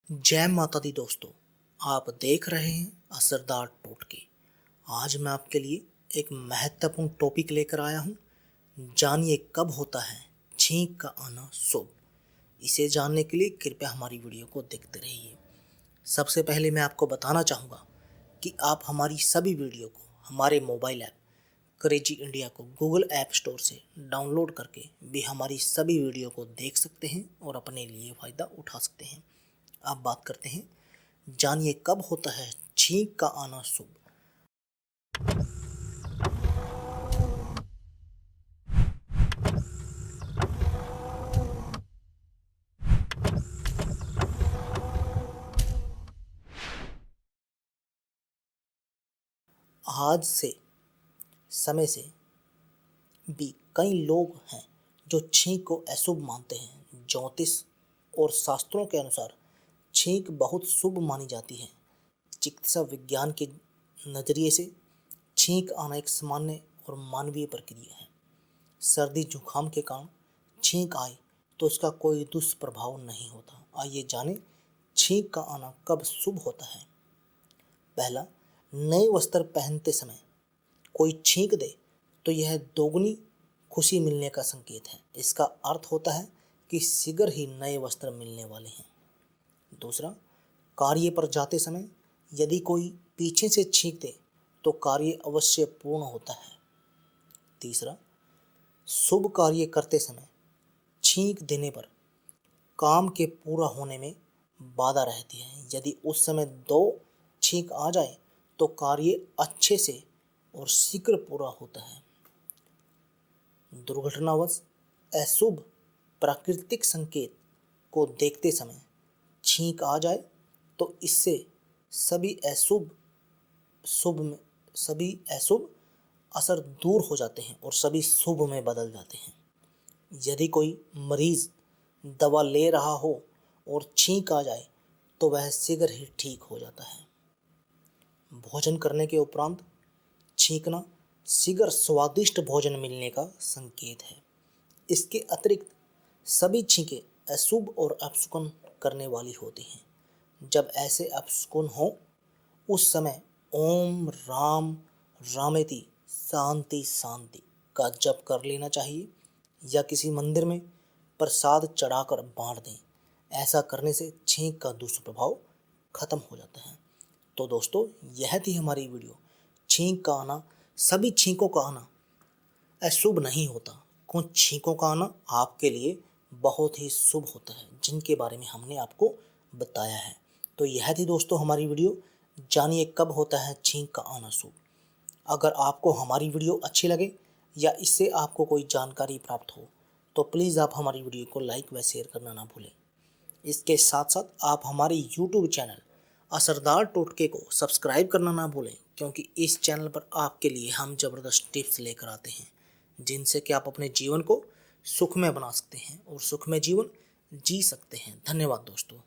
जय माता दी दोस्तों, आप देख रहे हैं असरदार टोटके। आज मैं आपके लिए एक महत्वपूर्ण टॉपिक लेकर आया हूं। जानिए कब होता है छींक का आना शुभ। इसे जानने के लिए कृपया हमारी वीडियो को देखते रहिए। सबसे पहले मैं आपको बताना चाहूँगा कि आप हमारी सभी वीडियो को हमारे मोबाइल ऐप क्रेजी इंडिया को गूगल ऐप स्टोर से डाउनलोड करके भी हमारी सभी वीडियो को देख सकते हैं और अपने लिए फ़ायदा उठा सकते हैं। अब बात करते हैं, जानिए कब होता है छींक का आना शुभ। आज से समय से भी कई लोग हैं जो छींक को अशुभ मानते हैं। ज्योतिष और शास्त्रों के अनुसार छींक बहुत शुभ मानी जाती है। चिकित्सा विज्ञान के नज़रिए से छींक आना एक सामान्य और मानवीय प्रक्रिया है। सर्दी जुकाम के कारण छींक आए तो इसका कोई दुष्प्रभाव नहीं होता। आइए जानें छींक का आना कब शुभ होता है। पहला, नए वस्त्र पहनते समय कोई छींक दे तो यह दोगुनी खुशी मिलने का संकेत है। इसका अर्थ होता है कि शीघ्र ही नए वस्त्र मिलने वाले हैं। दूसरा, कार्य पर जाते समय यदि कोई पीछे से छींक दे तो कार्य अवश्य पूर्ण होता है। तीसरा, शुभ कार्य करते समय छींक देने पर काम के पूरा होने में बाधा रहती है। यदि उस समय 2 छींक आ जाए तो कार्य अच्छे से और शीघ्र पूरा होता है। दुर्घटनावश अशुभ प्राकृतिक संकेत को देखते समय छींक आ जाए तो इससे सभी अशुभ असर दूर हो जाते हैं और सभी शुभ में बदल जाते हैं। यदि कोई मरीज दवा ले रहा हो और छींक आ जाए तो वह शीघ्र ही ठीक हो जाता है। भोजन करने के उपरांत छींकना शीघ्र स्वादिष्ट भोजन मिलने का संकेत है। इसके अतिरिक्त सभी छींकें अशुभ और अपशकुन करने वाली होती हैं। जब ऐसे अपशकुन हो उस समय ओम राम रामेति शांति शांति का जप कर लेना चाहिए या किसी मंदिर में प्रसाद चढ़ाकर बांट दें। ऐसा करने से छींक का दुष्प्रभाव खत्म हो जाता है। तो दोस्तों, यह थी हमारी वीडियो। छींक का आना, सभी छींकों का आना अशुभ नहीं होता। कुछ छींकों का आना आपके लिए बहुत ही शुभ होता है, जिनके बारे में हमने आपको बताया है। तो यह थी दोस्तों हमारी वीडियो। जानिए कब होता है छींक का आना शुभ। अगर आपको हमारी वीडियो अच्छी लगे या इससे आपको कोई जानकारी प्राप्त हो तो प्लीज़ आप हमारी वीडियो को लाइक व शेयर करना ना भूलें। इसके साथ साथ आप हमारे यूट्यूब चैनल असरदार टोटके को सब्सक्राइब करना ना भूलें, क्योंकि इस चैनल पर आपके लिए हम ज़बरदस्त टिप्स लेकर आते हैं जिनसे कि आप अपने जीवन को सुखमय बना सकते हैं और सुखमय जीवन जी सकते हैं। धन्यवाद दोस्तों।